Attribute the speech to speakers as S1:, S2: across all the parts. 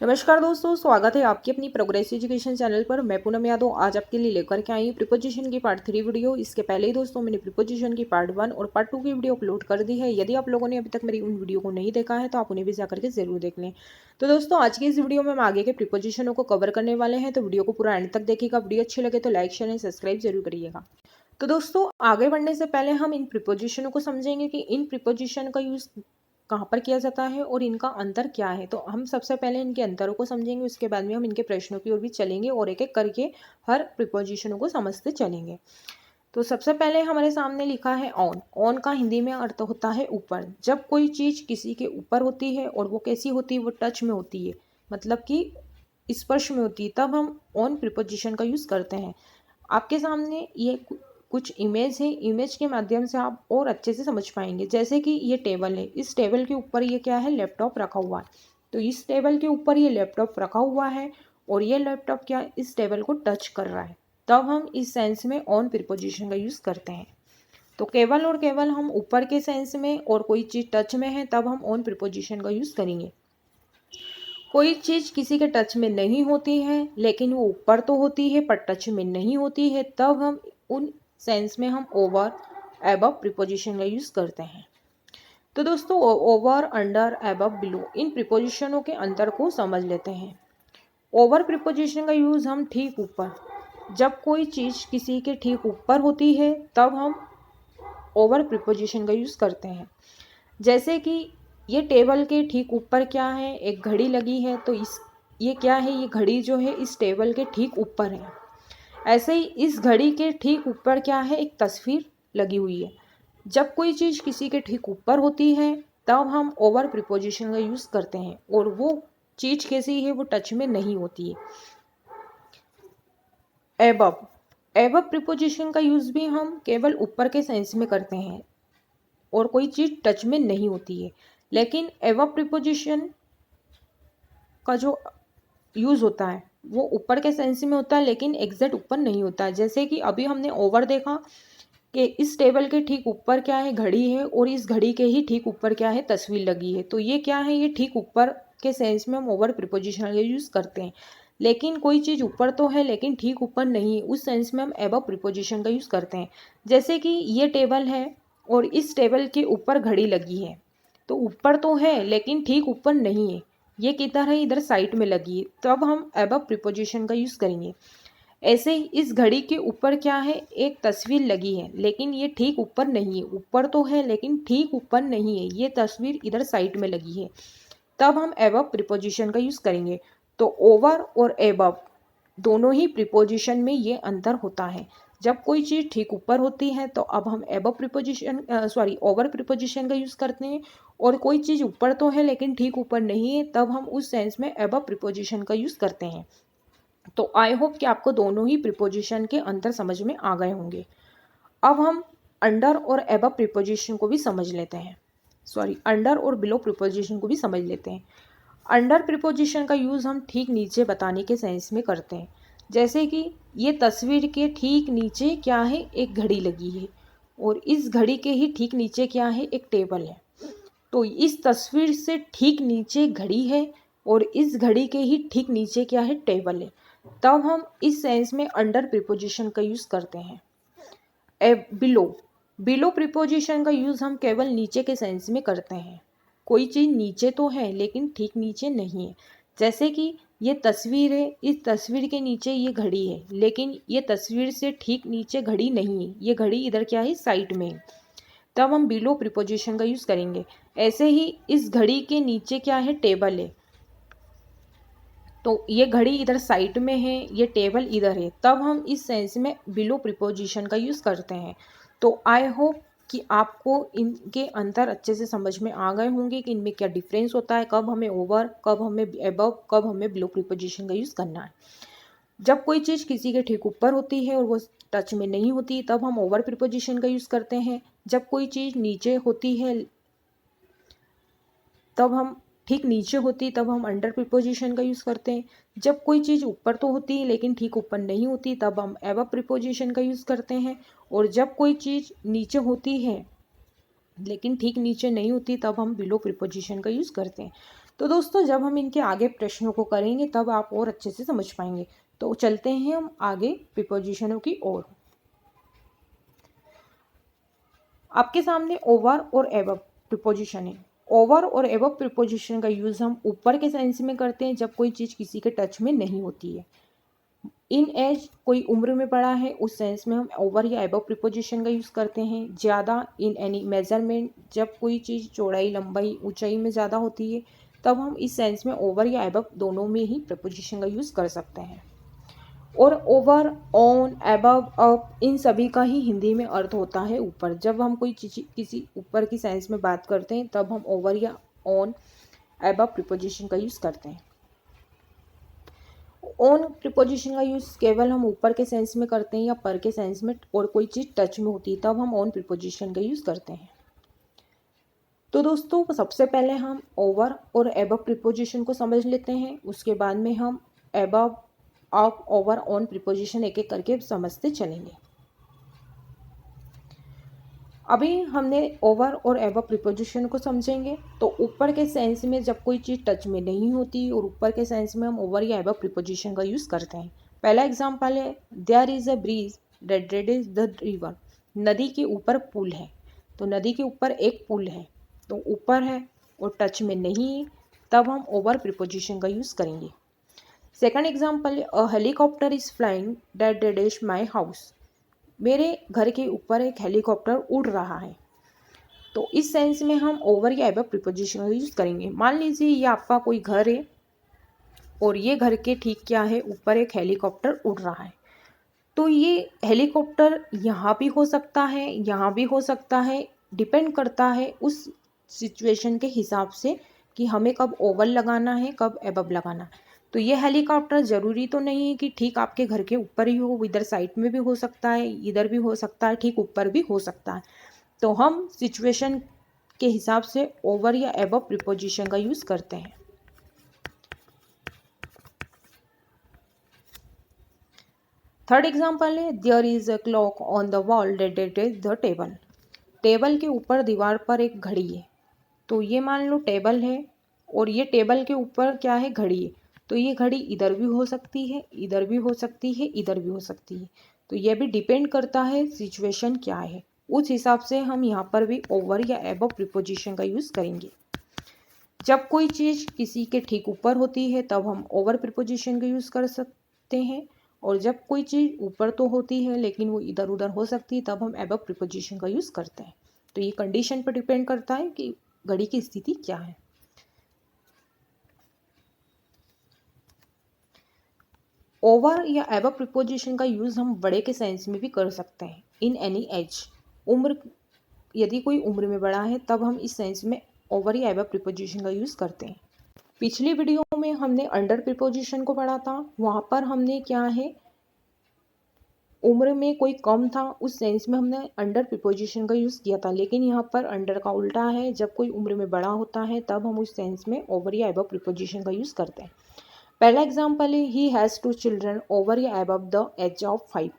S1: नमस्कार दोस्तों, स्वागत है आपकी अपनी प्रोग्रेस एजुकेशन चैनल पर। मैं पूनम यादव आज आपके लिए लेकर के आई हूँ प्रीपोजिशन की पार्ट 3 वीडियो। इसके पहले ही दोस्तों मैंने प्रीपोजिशन की पार्ट 1 और पार्ट 2 की वीडियो अपलोड कर दी है। यदि आप लोगों ने अभी तक मेरी उन वीडियो को नहीं देखा है तो आप उन्हें भी जाकर के जरूर देख लें। तो दोस्तों आज की इस वीडियो में हम आगे के प्रीपोजिशनों को कवर करने वाले हैं, तो वीडियो को पूरा एंड तक देखिएगा। वीडियो अच्छी लगे तो लाइक शेयर एंड सब्सक्राइब जरूर करिएगा। तो दोस्तों आगे बढ़ने से पहले हम इन प्रीपोजिशनों को समझेंगे कि इन प्रीपोजिशन का यूज़ कहाँ पर किया जाता है और इनका अंतर क्या है। तो हम सबसे पहले इनके अंतरों को समझेंगे, उसके बाद में हम इनके प्रश्नों की ओर भी चलेंगे और एक एक करके हर प्रीपोजिशनों को समझते चलेंगे। तो सबसे पहले हमारे सामने लिखा है ऑन। ऑन का हिंदी में अर्थ होता है ऊपर। जब कोई चीज़ किसी के ऊपर होती है और वो कैसी होती है, वो टच में होती है, मतलब कि स्पर्श में होती है, तब हम ऑन प्रीपोजिशन का यूज़ करते हैं। आपके सामने ये कुछ इमेज है, इमेज के माध्यम से आप और अच्छे से समझ पाएंगे। जैसे कि ये टेबल है, इस टेबल के ऊपर ये क्या है, लैपटॉप रखा हुआ है। तो इस टेबल के ऊपर ये लैपटॉप रखा हुआ है और ये लैपटॉप क्या इस टेबल को टच कर रहा है, तब हम इस सेंस में ऑन प्रीपोजिशन का यूज़ करते हैं। तो केवल और केवल हम ऊपर के सेंस में और कोई चीज़ टच में है तब हम ऑन प्रीपोजिशन का यूज़ करेंगे। कोई चीज़ किसी के टच में नहीं होती है लेकिन वो ऊपर तो होती है पर टच में नहीं होती है, तब हम उन सेंस में हम ओवर एबव प्रीपोजिशन का यूज़ करते हैं। तो दोस्तों ओवर, अंडर, एबव, बिलो इन प्रीपोजिशनों के अंतर को समझ लेते हैं। ओवर प्रीपोजिशन का यूज़ हम ठीक ऊपर, जब कोई चीज़ किसी के ठीक ऊपर होती है तब हम ओवर प्रीपोजिशन का यूज़ करते हैं। जैसे कि ये टेबल के ठीक ऊपर क्या है, एक घड़ी लगी है, तो ये क्या है, ये घड़ी जो है इस टेबल के ठीक ऊपर है। ऐसे ही इस घड़ी के ठीक ऊपर क्या है, एक तस्वीर लगी हुई है। जब कोई चीज़ किसी के ठीक ऊपर होती है तब हम ओवर प्रीपोजिशन का यूज़ करते हैं और वो चीज़ कैसी है, वो टच में नहीं होती है। एबव, एबव प्रीपोजिशन का यूज़ भी हम केवल ऊपर के सेंस में करते हैं और कोई चीज़ टच में नहीं होती है। लेकिन एबव प्रीपोजिशन का जो यूज़ होता है वो ऊपर के सेंस में होता है लेकिन एग्जैक्ट ऊपर नहीं होता है। जैसे कि अभी हमने ओवर देखा कि इस टेबल के ठीक ऊपर क्या है, घड़ी है, और इस घड़ी के ही ठीक ऊपर क्या है, तस्वीर लगी है। तो ये क्या है, ये ठीक ऊपर के सेंस में हम ओवर प्रीपोजिशन का यूज़ करते हैं। लेकिन कोई चीज़ ऊपर तो है लेकिन ठीक ऊपर नहीं है, उस सेंस में हम एबव प्रीपोजिशन का यूज़ करते हैं। जैसे कि ये टेबल है और इस टेबल के ऊपर घड़ी लगी है, तो ऊपर तो है लेकिन ठीक ऊपर नहीं है, ये किधर है, इधर साइड में लगी है, तब हम एबव प्रीपोजिशन का यूज़ करेंगे। ऐसे ही इस घड़ी के ऊपर क्या है, एक तस्वीर लगी है लेकिन ये ठीक ऊपर नहीं है, ऊपर तो है लेकिन ठीक ऊपर नहीं है, ये तस्वीर इधर साइड में लगी है, तब हम एबव प्रीपोजिशन का यूज़ करेंगे। तो ओवर और एबव दोनों ही प्रीपोजिशन में ये अंतर होता है। जब कोई चीज़ ठीक ऊपर होती है तो अब हम एबव प्रीपोजिशन ओवर प्रीपोजिशन का यूज़ करते हैं, और कोई चीज़ ऊपर तो है लेकिन ठीक ऊपर नहीं है तब हम उस सेंस में एबव प्रीपोजिशन का यूज़ करते हैं। तो आई होप कि आपको दोनों ही प्रीपोजिशन के अंतर समझ में आ गए होंगे। अब हम अंडर और एबव प्रीपोजिशन को भी समझ लेते हैं, अंडर और बिलो प्रीपोजिशन को भी समझ लेते हैं। अंडर प्रीपोजिशन का यूज़ हम ठीक नीचे बताने के सेंस में करते हैं। जैसे कि ये तस्वीर के ठीक नीचे क्या है, एक घड़ी लगी है, और इस घड़ी के ही ठीक नीचे क्या है, एक टेबल है। तो इस तस्वीर से ठीक नीचे घड़ी है और इस घड़ी के ही ठीक नीचे क्या है, टेबल है, तब हम इस सेंस में अंडर प्रीपोजिशन का यूज़ करते हैं। बिलो, बिलो प्रीपोजिशन का यूज़ हम केवल नीचे के सेंस में करते हैं। कोई चीज़ नीचे तो है लेकिन ठीक नीचे नहीं है। जैसे कि ये तस्वीर है, इस तस्वीर के नीचे ये घड़ी है लेकिन ये तस्वीर से ठीक नीचे घड़ी नहीं है, ये घड़ी इधर क्या है, साइड में है, तब हम बिलो प्रीपोजिशन का यूज़ करेंगे। ऐसे ही इस घड़ी के नीचे क्या है, टेबल है, तो ये घड़ी इधर साइड में है, ये टेबल इधर है, तब हम इस सेंस में बिलो प्रीपोजिशन का यूज़ करते हैं। तो आई होप कि आपको इनके अंतर अच्छे से समझ में आ गए होंगे कि इनमें क्या डिफरेंस होता है, कब हमें ओवर, कब हमें एबव, कब हमें बिलो प्रीपोजिशन का यूज़ करना है। जब कोई चीज़ किसी के ठीक ऊपर होती है और वो टच में नहीं होती तब हम ओवर प्रीपोजिशन का यूज़ करते हैं। जब कोई चीज़ नीचे होती है तब हम ठीक नीचे होती तब हम अंडर प्रीपोजिशन का यूज़ करते हैं। जब कोई चीज़ ऊपर तो होती है लेकिन ठीक ऊपर नहीं होती तब हम एबव प्रीपोजिशन का यूज़ करते हैं। और जब कोई चीज़ नीचे होती है लेकिन ठीक नीचे नहीं होती तब हम बिलो प्रीपोजिशन का यूज़ करते हैं। तो दोस्तों जब हम इनके आगे प्रश्नों को करेंगे तब आप और अच्छे से समझ पाएंगे। तो चलते हैं हम आगे प्रीपोजिशनों की ओर। आपके सामने ओवर और एबव प्रीपोजिशन है। ओवर और एबव प्रीपोजिशन का यूज़ हम ऊपर के सेंस में करते हैं जब कोई चीज़ किसी के टच में नहीं होती है। इन एज कोई उम्र में बड़ा है, उस सेंस में हम ओवर या एबव प्रीपोजिशन का यूज़ करते हैं। ज़्यादा इन एनी मेजरमेंट, जब कोई चीज़ चौड़ाई लंबाई ऊंचाई में ज़्यादा होती है तब हम इस सेंस में ओवर या एबव दोनों में ही प्रीपोजिशन का यूज़ कर सकते हैं। और over, on, above, up in सभी का ही हिंदी में अर्थ होता है ऊपर। जब हम कोई चीज़ किसी ऊपर की सेंस में बात करते हैं तब हम ओवर या ऑन, अबव प्रीपोजिशन का यूज़ करते हैं। ऑन प्रीपोजिशन का यूज़ केवल हम ऊपर के सेंस में करते हैं या पर के सेंस में, और कोई चीज़ टच में होती है तब हम ऑन प्रीपोजिशन का यूज़ करते हैं। तो दोस्तों सबसे पहले हम ओवर और एबव प्रीपोजिशन को समझ लेते हैं, उसके बाद में हम above, up, over, on preposition एक एक करके समझते चलेंगे। अभी हमने ओवर और एबव प्रीपोजिशन को समझेंगे। तो ऊपर के सेंस में जब कोई चीज़ टच में नहीं होती और ऊपर के सेंस में हम ओवर या एबव प्रीपोजिशन का यूज़ करते हैं। पहला एग्जांपल है, there is a bridge that dresses the river. नदी के ऊपर पुल है। तो नदी के ऊपर एक पुल है, तो ऊपर है और टच में नहीं है, तब हम ओवर प्रीपोजिशन का यूज़ करेंगे। Second example, a helicopter is flying that dash my house. मेरे घर के ऊपर एक हेलीकॉप्टर उड़ रहा है। तो इस सेंस में हम ओवर या एबव प्रीपोजिशन का यूज़ करेंगे। मान लीजिए ये आपका कोई घर है और ये घर के ठीक क्या है, ऊपर एक हेलीकॉप्टर उड़ रहा है। तो ये हेलीकॉप्टर यहाँ भी हो सकता है, यहाँ भी हो सकता है, डिपेंड करता है उस सिचुएशन के हिसाब से कि हमें कब ओवर लगाना है, कब एबव लगाना है। तो ये हेलीकॉप्टर ज़रूरी तो नहीं है कि ठीक आपके घर के ऊपर ही हो, इधर साइड में भी हो सकता है, इधर भी हो सकता है, ठीक ऊपर भी हो सकता है। तो हम सिचुएशन के हिसाब से ओवर या एबव प्रीपोजिशन का यूज़ करते हैं। थर्ड एग्जाम्पल है, there is a clock on the wall that is the table. Table के ऊपर दीवार पर एक घड़ी है। तो ये मान लो टेबल है और ये टेबल के ऊपर क्या है, घड़ी है। तो ये घड़ी इधर भी हो सकती है, इधर भी हो सकती है, इधर भी हो सकती है। तो ये भी डिपेंड करता है सिचुएशन क्या है, उस हिसाब से हम यहाँ पर भी ओवर या एबव प्रीपोजिशन का यूज़ करेंगे। जब कोई चीज़ किसी के ठीक ऊपर होती है तब हम ओवर प्रीपोजिशन का यूज़ कर सकते हैं, और जब कोई चीज़ ऊपर तो होती है लेकिन वो इधर उधर हो सकती है तब हम एबव प्रीपोजिशन का यूज़ करते हैं। तो ये कंडीशन पर डिपेंड करता है कि घड़ी की स्थिति क्या है। ओवर या एबव प्रीपोजिशन का यूज़ हम बड़े के सेंस में भी कर सकते हैं। इन एनी एज, उम्र, यदि कोई उम्र में बड़ा है तब हम इस सेंस में ओवर या एबव प्रीपोजिशन का यूज़ करते हैं। पिछली वीडियो में हमने अंडर प्रीपोजिशन को पढ़ा था। वहाँ पर हमने क्या है, उम्र में कोई कम था, उस सेंस में हमने अंडर प्रीपोजिशन का यूज़ किया था। लेकिन यहाँ पर अंडर का उल्टा है, जब कोई उम्र में बड़ा होता है तब हम उस सेंस में ओवर या एबव प्रीपोजिशन का यूज़ करते हैं। पहला एग्जाम्पल है, ही हैज़ 2 चिल्ड्रन ओवर या अबव द एज ऑफ 5।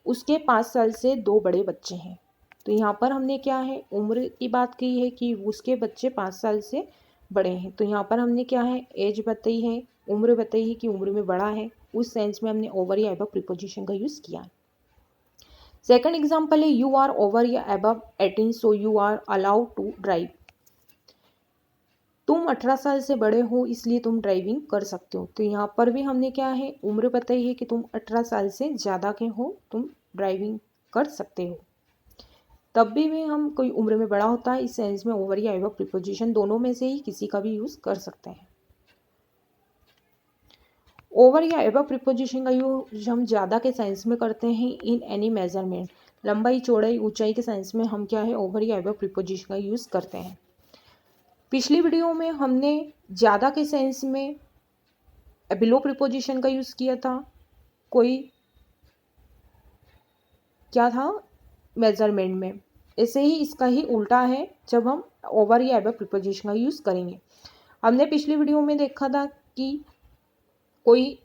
S1: उसके 5 साल से 2 बड़े बच्चे हैं। तो यहाँ पर हमने क्या है, उम्र की बात की है कि उसके बच्चे 5 साल से बड़े हैं। तो यहाँ पर हमने क्या है, एज बताई है, उम्र बताई है कि उम्र में बड़ा है, उस सेंस में हमने ओवर या अबव प्रीपोजिशन का यूज़ किया। सेकंड एग्जाम्पल है, यू आर ओवर या above 18 so you are allowed to drive. तुम 18 साल से बड़े हो इसलिए तुम ड्राइविंग कर सकते हो। तो यहाँ पर भी हमने क्या है, उम्र बताई है कि तुम 18 साल से ज़्यादा के हो, तुम ड्राइविंग कर सकते हो। तब भी हम कोई उम्र में बड़ा होता है, इस सेंस में ओवर या एबव प्रीपोजिशन दोनों में से ही किसी का भी यूज़ कर सकते हैं। ओवर या एबव प्रीपोजिशन का यूज हम ज़्यादा के सेंस में करते हैं। इन एनी मेजरमेंट, लंबाई चौड़ाई ऊंचाई के सेंस में हम क्या है, ओवर या एबव प्रीपोजिशन का यूज़ करते हैं। पिछली वीडियो में हमने ज़्यादा के सेंस में बिलो प्रीपोजिशन का यूज़ किया था। कोई क्या था, मेजरमेंट में। ऐसे ही इसका ही उल्टा है, जब हम ओवर या एबव प्रीपोजिशन का यूज़ करेंगे। हमने पिछली वीडियो में देखा था कि कोई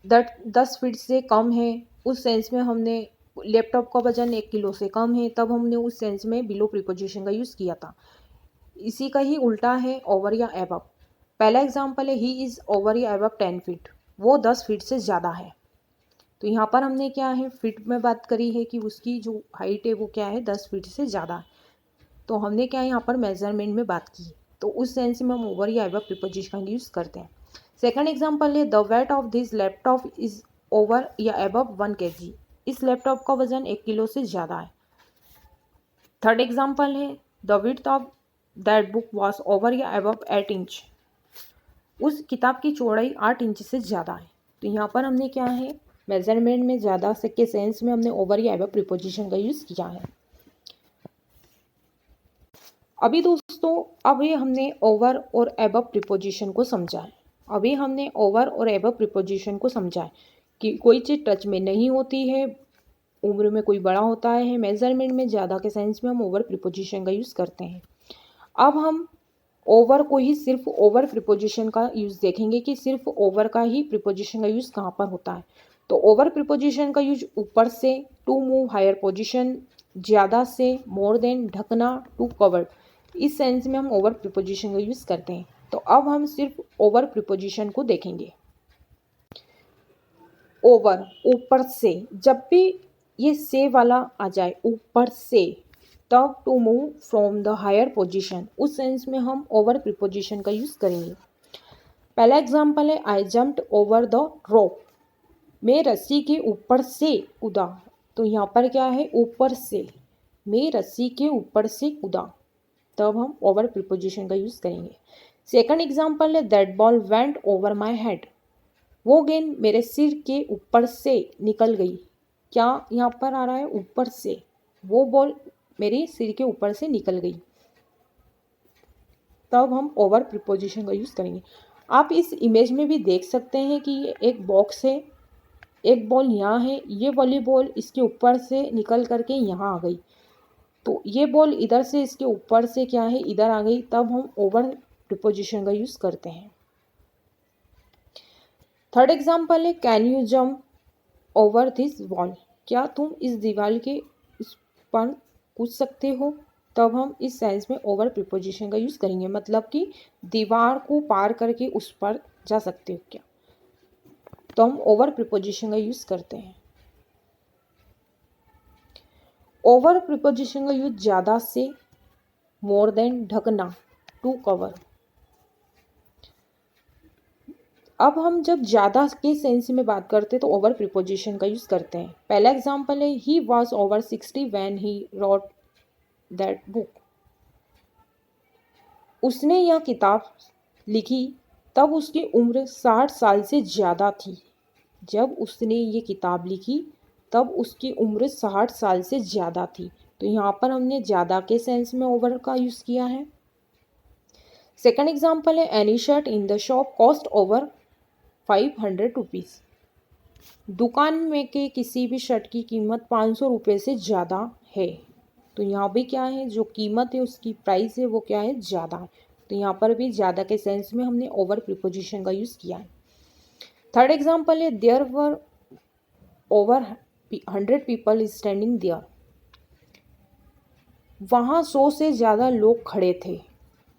S1: 10 फीट से कम है, उस सेंस में हमने लैपटॉप का वजन 1 किलो से कम है, तब हमने उस सेंस में बिलो प्रीपोजिशन का यूज़ किया था। इसी का ही उल्टा है ओवर या एबव। पहला एग्जाम्पल है ही इज़ ओवर या अबव 10 फीट, वो 10 फीट से ज़्यादा है। तो यहाँ पर हमने क्या है फीट में बात करी है कि उसकी जो हाइट है वो क्या है 10 फीट से ज़्यादा है। तो हमने क्या है यहाँ पर मेजरमेंट में बात की, तो उस सेंस में हम ओवर या अबव प्रीपोजिशन का यूज़ करते हैं। सेकंड एग्जांपल है the weight of this laptop is over या अबव 1 kg, इस लैपटॉप का वजन 1 किलो से ज़्यादा है। थर्ड एग्जांपल है the width of that book was over या अबव 8 इंच, उस किताब की चौड़ाई 8 इंच से ज़्यादा है। तो यहाँ पर हमने क्या है मेजरमेंट में ज़्यादा से के सेंस में हमने ओवर या अबव प्रीपोजिशन का यूज़ किया है। अभी दोस्तों अभी हमने ओवर और अबव प्रीपोजिशन को समझा है। अभी हमने ओवर और अबव प्रीपोजिशन को समझा है कि कोई चीज़ टच में नहीं होती है, उम्र में कोई बड़ा होता है, मेजरमेंट में ज़्यादा के सेंस में हम ओवर प्रीपोजिशन का यूज़ करते हैं। अब हम ओवर को ही सिर्फ ओवर प्रीपोजिशन का यूज़ देखेंगे कि सिर्फ ओवर का ही प्रीपोजिशन का यूज़ कहाँ पर होता है। तो ओवर प्रीपोजिशन का यूज ऊपर से, टू मूव हायर पोजिशन, ज़्यादा से, मोर देन, ढकना, टू कवर, इस सेंस में हम ओवर प्रीपोजिशन का यूज़ करते हैं। तो अब हम सिर्फ ओवर प्रीपोजिशन को देखेंगे। ओवर ऊपर से, जब भी ये से वाला आ जाए ऊपर से, तब to move from the higher position, उस सेंस में हम ओवर प्रीपोजिशन का यूज़ करेंगे। पहला एग्जांपल है आई जम्प्ड ओवर द रोप, मैं रस्सी के ऊपर से कूदा। तो यहाँ पर क्या है ऊपर से, मैं रस्सी के ऊपर से कूदा, तब हम ओवर प्रीपोजिशन का यूज़ करेंगे। सेकंड एग्जांपल है that ball went over my head, वो गेंद मेरे सिर के ऊपर से निकल गई। क्या यहाँ पर आ रहा है ऊपर से, वो बॉल मेरे सिर के ऊपर से निकल गई, तब हम ओवर प्रीपोजिशन का यूज़ करेंगे। आप इस इमेज में भी देख सकते हैं कि ये एक बॉक्स है, एक बॉल यहाँ है, ये वाली बॉल इसके ऊपर से निकल करके यहाँ आ गई, तो ये बॉल इधर से इसके ऊपर से क्या है इधर आ गई, तब हम ओवर प्रीपोजिशन का यूज़ करते हैं। थर्ड एग्जांपल है can you jump over this wall, क्या तुम इस दीवार के इस पर कूद सकते हो, तब हम इस सेंस में ओवर प्रीपोजिशन का यूज़ करेंगे, मतलब कि दीवार को पार करके उस पर जा सकते हो क्या, तो हम ओवर प्रीपोजिशन का यूज़ करते हैं। ओवर प्रीपोजिशन का यूज ज़्यादा से, मोर देन, ढकना, टू कवर। अब हम जब ज़्यादा के सेंस में बात करते हैं तो ओवर प्रीपोजिशन का यूज़ करते हैं। पहला एग्जांपल है he was over 60 when he wrote that book, उसने यह किताब लिखी तब उसकी उम्र 60 साल से ज़्यादा थी। जब उसने ये किताब लिखी तब उसकी उम्र 60 साल से ज़्यादा थी। तो यहाँ पर हमने ज़्यादा के सेंस में ओवर का यूज़ किया है। सेकंड एग्जांपल है any shirt in the shop cost over 500 rupees, दुकान में के किसी भी शर्ट की कीमत 500 रुपये से ज़्यादा है। तो यहाँ भी क्या है जो कीमत है उसकी प्राइस है वो क्या है ज़्यादा है। तो यहाँ पर भी ज़्यादा के सेंस में हमने ओवर प्रीपोजिशन का यूज़ किया है। थर्ड एग्जांपल है there were over 100 people standing there, वहाँ 100 से ज़्यादा लोग खड़े थे।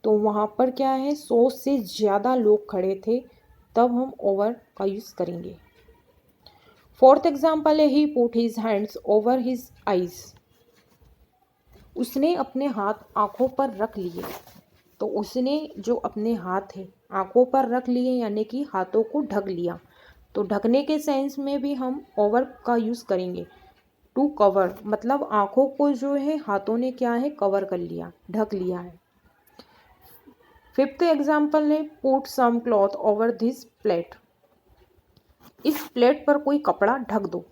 S1: तो वहाँ पर क्या है 100 से ज़्यादा लोग खड़े थे, तब हम ओवर का यूज़ करेंगे। फोर्थ एग्जाम्पल है he put his hands over his eyes, उसने अपने हाथ आँखों पर रख लिए। तो उसने जो अपने हाथ है आँखों पर रख लिए यानी कि हाथों को ढक लिया। तो ढकने के सेंस में भी हम ओवर का यूज़ करेंगे। टू कवर मतलब आँखों को जो है हाथों ने क्या है कवर कर लिया, ढक लिया है। फिफ्थ एग्जाम्पल है put some cloth over this plate, इस प्लेट पर कोई कपड़ा ढक दो।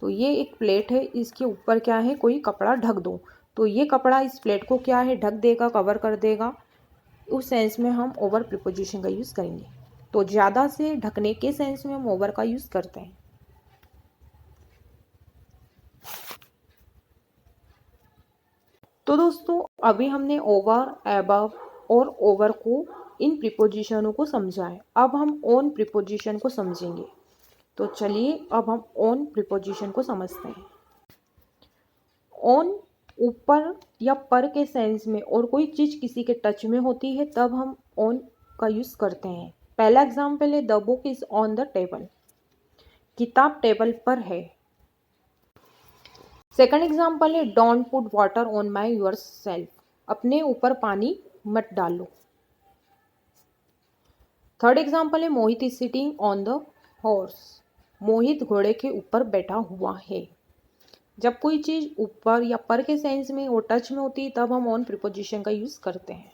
S1: तो ये एक प्लेट है, इसके ऊपर क्या है कोई कपड़ा ढक दो। तो ये कपड़ा इस प्लेट को क्या है ढक देगा, कवर कर देगा। उस सेंस में हम ओवर प्रीपोजिशन का यूज़ करेंगे। तो ज़्यादा से ढकने के सेंस में हम ओवर का यूज़ करते हैं। तो दोस्तों अभी हमने ओवर, अबव और ओवर को इन प्रीपोजिशनों को समझा है। अब हम ऑन प्रीपोजिशन को समझेंगे। तो चलिए अब हम ऑन प्रीपोजिशन को समझते हैं। ऑन ऊपर या पर के सेंस में और कोई चीज़ किसी के टच में होती है तब हम ऑन का यूज़ करते हैं। पहला एग्जाम्पल है the book is on the table, किताब टेबल पर है। सेकंड एग्जाम्पल है don't put water on my yourself, अपने ऊपर पानी मत डालो। थर्ड एग्जाम्पल है Mohit is sitting on the horse, Mohit घोड़े के ऊपर बैठा हुआ है। जब कोई चीज़ ऊपर या पर के सेंस में और टच में होती है तब हम ऑन प्रीपोजिशन का यूज़ करते हैं।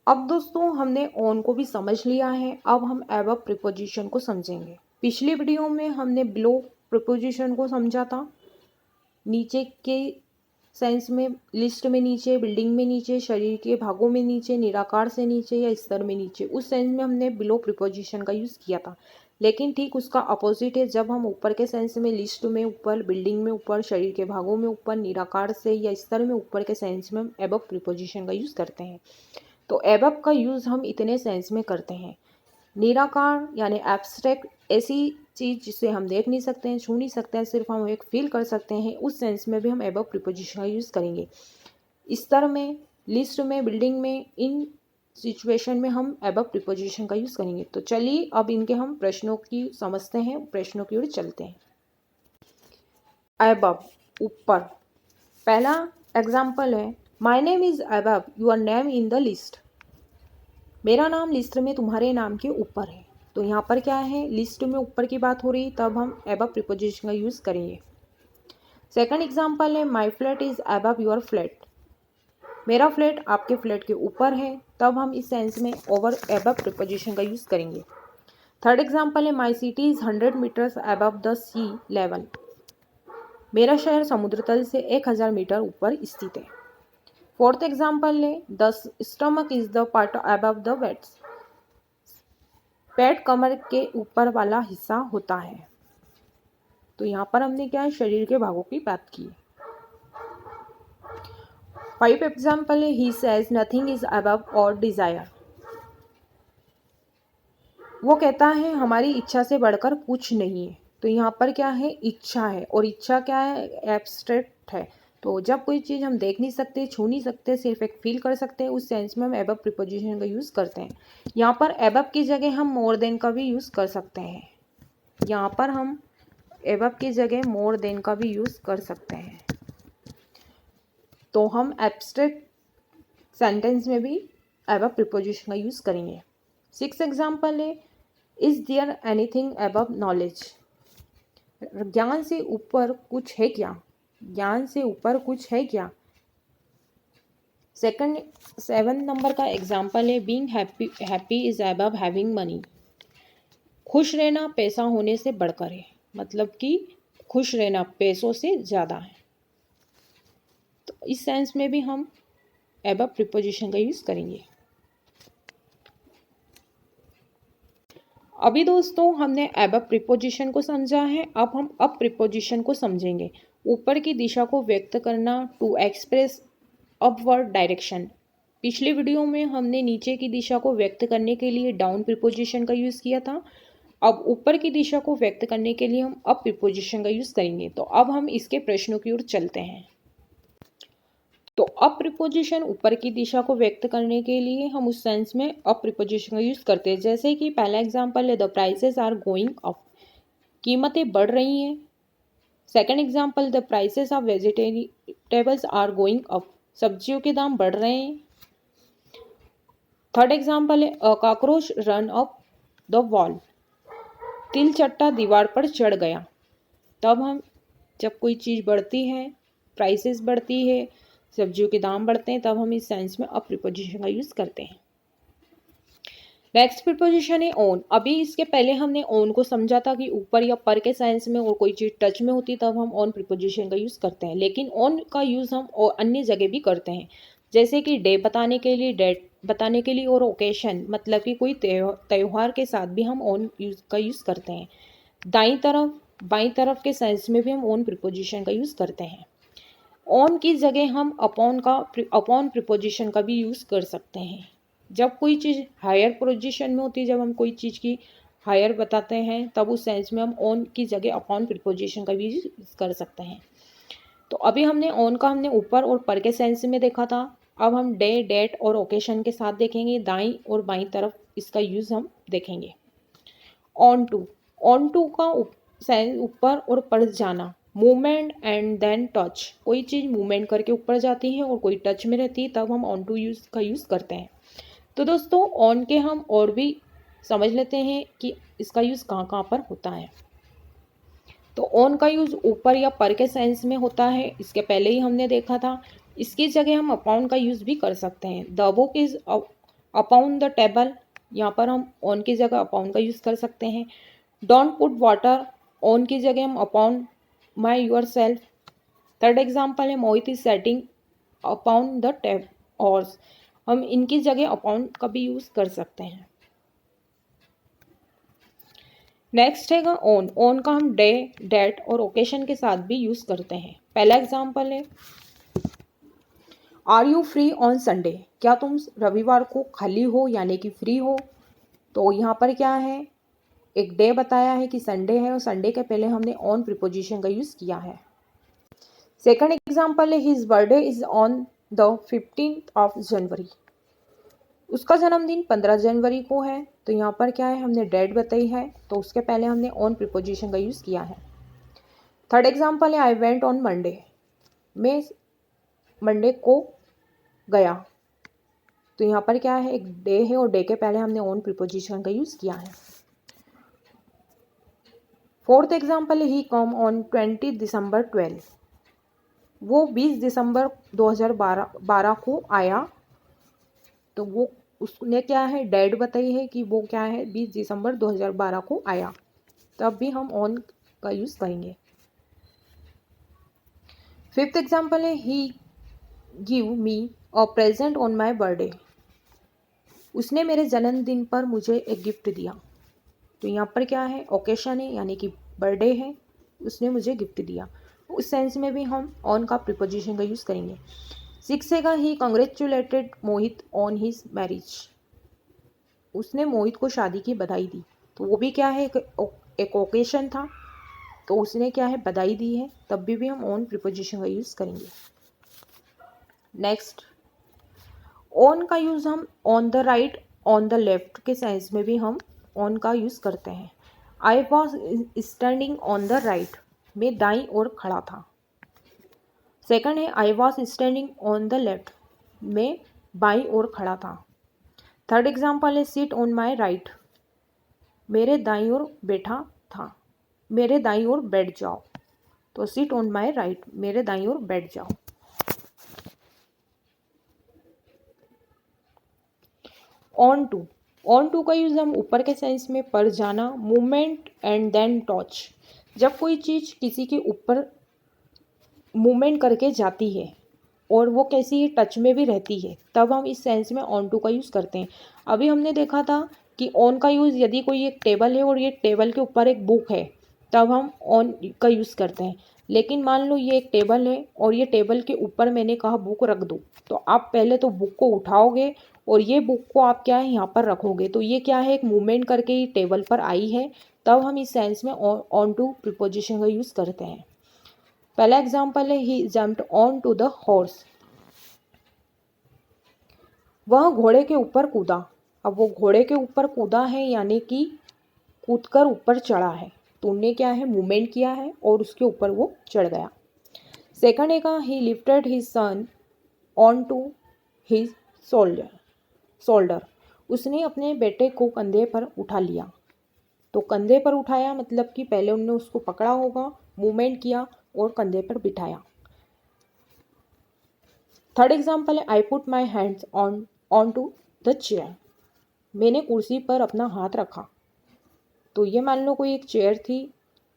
S1: अब दोस्तों हमने ऑन को भी समझ लिया है, अब हम अबव प्रीपोजिशन को समझेंगे। पिछली वीडियो में हमने बिलो प्रीपोजिशन को समझा था, नीचे के सेंस में, लिस्ट में नीचे, बिल्डिंग में नीचे, शरीर के भागों में नीचे, निराकार से नीचे या स्तर में नीचे, उस सेंस में हमने बिलो प्रीपोजिशन का यूज़ किया था। लेकिन ठीक उसका अपोजिट है, जब हम ऊपर के सेंस में, लिस्ट में ऊपर, बिल्डिंग में ऊपर, शरीर के भागों में ऊपर, निराकार से या स्तर में ऊपर के सेंस में हम अबव प्रीपोजिशन का यूज़ करते हैं। तो अबव का यूज़ हम इतने सेंस में करते हैं। निराकार यानी एब्स्ट्रैक्ट, ऐसी चीज़ जिसे हम देख नहीं सकते हैं, छू नहीं सकते हैं, सिर्फ हम एक फील कर सकते हैं, उस सेंस में भी हम अबव प्रीपोजिशन का यूज़ करेंगे। स्तर में, लिस्ट में, बिल्डिंग में, इन सिचुएशन में हम अबव प्रीपोजिशन का यूज़ करेंगे। तो चलिए अब इनके हम प्रश्नों की समझते हैं, प्रश्नों की ओर चलते हैं। अबव, ऊपर। पहला एग्जाम्पल है my name is above your name in the list, मेरा नाम लिस्ट में तुम्हारे नाम के ऊपर है। तो यहाँ पर क्या है, लिस्ट में ऊपर की बात हो रही, तब हम अबव प्रीपोजिशन का यूज़ करेंगे। सेकंड एग्जाम्पल है my flat is above your flat, मेरा फ्लैट आपके फ्लैट के ऊपर है, तब हम इस सेंस में ओवर अबव प्रीपोजिशन का यूज़ करेंगे। थर्ड एग्जाम्पल है my city is 100 metres above the sea level, मेरा शहर समुद्र तल से 1000 मीटर ऊपर स्थित है। फोर्थ एग्जाम्पल है the stomach is the part above the वेट्स, पेट कमर के ऊपर वाला हिस्सा होता है। तो यहाँ पर हमने क्या है, शरीर के भागों की बात की। फाइव एग्जाम्पल है he says nothing is above और डिजायर, वो कहता है हमारी इच्छा से बढ़कर कुछ नहीं है। तो यहाँ पर क्या है, इच्छा है, और इच्छा क्या है, एब्स्ट्रैक्ट है। तो जब कोई चीज़ हम देख नहीं सकते, छू नहीं सकते, सिर्फ एक फील कर सकते हैं, उस सेंस में हम अबव प्रीपोजिशन का यूज़ करते हैं। यहाँ पर अबव की जगह हम मोर देन का भी यूज़ कर सकते हैं। यहाँ पर हम अबव की जगह मोर देन का भी यूज़ कर सकते हैं। तो हम एब्स्ट्रैक्ट सेंटेंस में भी अबव प्रीपोजिशन का यूज़ करेंगे। सिक्स एग्जाम्पल है is there anything above knowledge, ज्ञान से ऊपर कुछ है क्या, ज्ञान से ऊपर कुछ है क्या। सेवन नंबर का एग्जाम्पल है being happy is above having money, खुश रहना पैसा होने से बढ़कर है, मतलब कि खुश रहना पैसों से ज़्यादा है। तो इस सेंस में भी हम अबव प्रीपोजिशन का यूज़ करेंगे। अभी दोस्तों हमने अबव प्रीपोजिशन को समझा है, अब हम अप प्रीपोजिशन को समझेंगे। ऊपर की दिशा को व्यक्त करना, टू एक्सप्रेस अपवर्ड डायरेक्शन। पिछली वीडियो में हमने नीचे की दिशा को व्यक्त करने के लिए डाउन प्रीपोजिशन का यूज़ किया था। अब ऊपर की दिशा को व्यक्त करने के लिए हम अप प्रीपोजिशन का यूज़ करेंगे। तो अब हम इसके प्रश्नों की ओर चलते हैं। तो अप प्रीपोजिशन ऊपर की दिशा को व्यक्त करने के लिए हम उस सेंस में अप प्रीपोजिशन का यूज़ करते हैं। जैसे कि पहला एग्जांपल है the prices are going up, कीमतें बढ़ रही हैं। Second example the prices of vegetables are going up, सब्जियों के दाम बढ़ रहे हैं। थर्ड एग्जांपल है a cockroach run up the wall, तिल चट्टा दीवार पर चढ़ गया। तब हम जब कोई चीज़ बढ़ती है, प्राइसेस बढ़ती है, सब्जियों के दाम बढ़ते हैं, तब हम इस सेंस में अप प्रीपोजिशन का यूज़ करते हैं। नेक्स्ट प्रीपोजिशन है ऑन। अभी इसके पहले हमने ऑन को समझा था कि ऊपर या पर के सेंस में और कोई चीज़ टच में होती तब हम ऑन प्रीपोजिशन का यूज़ करते हैं। लेकिन ऑन का यूज़ हम और अन्य जगह भी करते हैं, जैसे कि डे बताने के लिए, डेट बताने के लिए, और ओकेशन मतलब कि कोई त्यौहार के साथ भी हम ऑन का यूज़ करते हैं। दाईं तरफ, बाईं तरफ के सेंस में भी हम ऑन प्रीपोजिशन का यूज़ करते हैं। ऑन की जगह हम अपॉन प्रीपोजिशन का भी यूज़ कर सकते हैं। जब कोई चीज़ हायर पोजीशन में होती है, जब हम कोई चीज़ की हायर बताते हैं, तब उस सेंस में हम ऑन की जगह अपॉन प्रीपोजिशन का भी यूज़ कर सकते हैं। तो अभी हमने ऑन का हमने ऊपर और पर के सेंस में देखा था। अब हम डे, डेट और ओकेशन के साथ देखेंगे। दाईं और बाईं तरफ इसका यूज़ हम देखेंगे। ऑन टू का सेंस ऊपर और पड़ जाना, मूवमेंट एंड देन टच। कोई चीज़ मूवमेंट करके ऊपर जाती है और कोई टच में रहती है, तब हम ऑन टू यूज़ का यूज़ करते हैं। तो दोस्तों ऑन के हम और भी समझ लेते हैं कि इसका यूज़ कहाँ कहाँ पर होता है। तो ऑन का यूज़ ऊपर या पर के सेंस में होता है, इसके पहले ही हमने देखा था। इसकी जगह हम अपॉन का यूज़ भी कर सकते हैं। The book is upon the table, यहाँ पर हम ऑन की जगह अपॉन का यूज़ कर सकते हैं। डोंट पुट वाटर, ऑन की जगह हम upon my yourself. Third example है Mohit is sitting upon the tab horse, हम इनकी जगह अपॉन का भी यूज़ कर सकते हैं। नेक्स्ट है ऑन का हम डे, डेट और ओकेशन के साथ भी यूज़ करते हैं। पहला एग्जाम्पल है are you free on Sunday, क्या तुम रविवार को खाली हो यानी कि फ्री हो। तो यहाँ पर क्या है, एक डे बताया है कि संडे है और संडे के पहले हमने ऑन प्रीपोजिशन का यूज़ किया है। सेकंड एग्जाम्पल है his birthday is on the 15th of January, उसका जन्मदिन 15 जनवरी को है। तो यहाँ पर क्या है, हमने डेट बताई है तो उसके पहले हमने ऑन प्रीपोजिशन का यूज़ किया है। थर्ड एग्जाम्पल है आई वेंट ऑन मंडे, मैं मंडे को गया। तो यहाँ पर क्या है, एक डे है और डे के पहले हमने ऑन प्रीपोजिशन का यूज़ किया है। फोर्थ एग्जाम्पल है ही कम ऑन 20 दिसंबर 12, वो 20 दिसंबर 2012 को आया। तो वो उसने क्या है, डेट बताई है कि वो क्या है 20 दिसंबर 2012 को आया, तब भी हम ऑन का यूज़ करेंगे। फिफ्थ एग्जाम्पल है he give me a present on my birthday, उसने मेरे जन्मदिन पर मुझे एक गिफ्ट दिया। तो यहाँ पर क्या है, ओकेशन है यानी कि बर्थडे है, उसने मुझे गिफ्ट दिया। उस सेंस में भी हम ऑन का प्रीपोजिशन का यूज़ करेंगे। सिक्स है he congratulated Mohit on his marriage, उसने मोहित को शादी की बधाई दी। तो वो भी क्या है, एक ओकेशन था, तो उसने क्या है बधाई दी है, तब भी हम ऑन प्रीपोजिशन का यूज़ करेंगे। नेक्स्ट, ऑन का यूज़ हम on the right, on the left के सेंस में भी हम ऑन का यूज़ करते हैं। I was standing on the right, मैं दाईं ओर खड़ा था। सेकंड है I was standing on the left, मैं बाईं ओर खड़ा था। थर्ड एग्जाम्पल है सिट ऑन माई राइट, मेरे दाईं ओर बैठा था, मेरे दाईं ओर बैठ जाओ। तो सिट ऑन माई राइट, मेरे दाईं ओर बैठ जाओ। ऑन टू का यूज़ हम ऊपर के सेंस में पर जाना, मूवमेंट एंड देन टच। जब कोई चीज़ किसी के ऊपर मूवमेंट करके जाती है और वो कैसी है, टच में भी रहती है, तब हम इस सेंस में ऑन टू का यूज़ करते हैं। अभी हमने देखा था कि ऑन का यूज़ यदि कोई एक टेबल है और ये टेबल के ऊपर एक बुक है, तब हम ऑन का यूज़ करते हैं। लेकिन मान लो ये एक टेबल है और ये टेबल के ऊपर मैंने कहा बुक रख दो, तो आप पहले तो बुक को उठाओगे और ये बुक को आप क्या है यहाँ पर रखोगे। तो ये क्या है, एक मूवमेंट करके ये टेबल पर आई है, तब हम इस सेंस में ऑन टू प्रीपोजिशन का यूज़ करते हैं। पहला एग्जाम्पल है he jumped on to the horse, वह घोड़े के ऊपर कूदा। अब वो घोड़े के ऊपर कूदा है यानी कि कूदकर ऊपर चढ़ा है, तो उनने क्या है मूवमेंट किया है और उसके ऊपर वो चढ़ गया। सेकंड है का he lifted his son on to his shoulder, उसने अपने बेटे को कंधे पर उठा लिया। तो कंधे पर उठाया मतलब कि पहले उन्होंने उसको पकड़ा होगा, मूवमेंट किया और कंधे पर बिठाया। थर्ड एग्जाम्पल है I put my hands on to the chair, मैंने कुर्सी पर अपना हाथ रखा। तो ये मान लो कोई एक चेयर थी,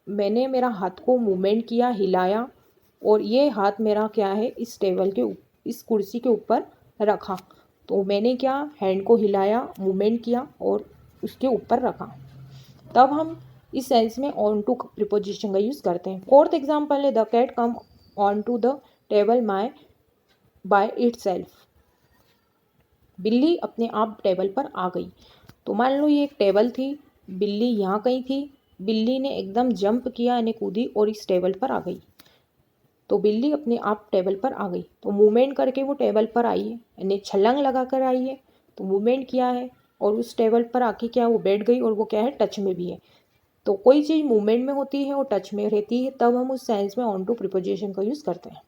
S1: मैंने मेरा हाथ को मूवमेंट किया, हिलाया और ये हाथ मेरा क्या है इस टेबल के इस कुर्सी के ऊपर रखा। तो मैंने क्या हैंड को हिलाया, मूवमेंट किया और उसके ऊपर रखा, तब हम इस सेंस में ऑन टू प्रीपोजिशन का यूज़ करते हैं। फोर्थ एग्जाम्पल है the cat come on to the table by itself, बिल्ली अपने आप टेबल पर आ गई। तो मान लो ये एक टेबल थी, बिल्ली यहाँ कहीं थी, बिल्ली ने एकदम जंप किया यानी कूदी और इस टेबल पर आ गई। तो बिल्ली अपने आप टेबल पर आ गई। तो मूवमेंट करके वो टेबल पर आई है, यानी छलांग लगा कर आई है, तो मूवमेंट किया है और उस टेबल पर आके क्या वो बैठ गई और वो क्या है टच में भी है। तो कोई चीज़ मूवमेंट में होती है और टच में रहती है तब हम उस सेंस में ऑन टू प्रीपोजिशन का यूज़ करते हैं।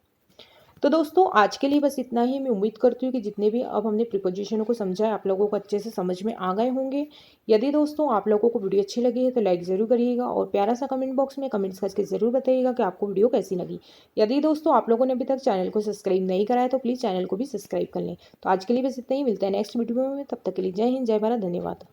S1: तो दोस्तों आज के लिए बस इतना ही। मैं उम्मीद करती हूँ कि जितने भी अब हमने प्रीपोजिशनों को समझा है आप लोगों को अच्छे से समझ में आ गए होंगे। यदि दोस्तों आप लोगों को वीडियो अच्छी लगी है तो लाइक ज़रूर करिएगा और प्यारा सा कमेंट बॉक्स में कमेंट्स करके ज़रूर बताइएगा कि आपको वीडियो कैसी लगी। यदि दोस्तों आप लोगों ने अभी तक चैनल को सब्सक्राइब नहीं करा है तो प्लीज़ चैनल को भी सब्सक्राइब कर लें। तो आज के लिए बस इतना ही, मिलता है नेक्स्ट वीडियो में। तब तक के लिए जय हिंद, जय भारत, धन्यवाद।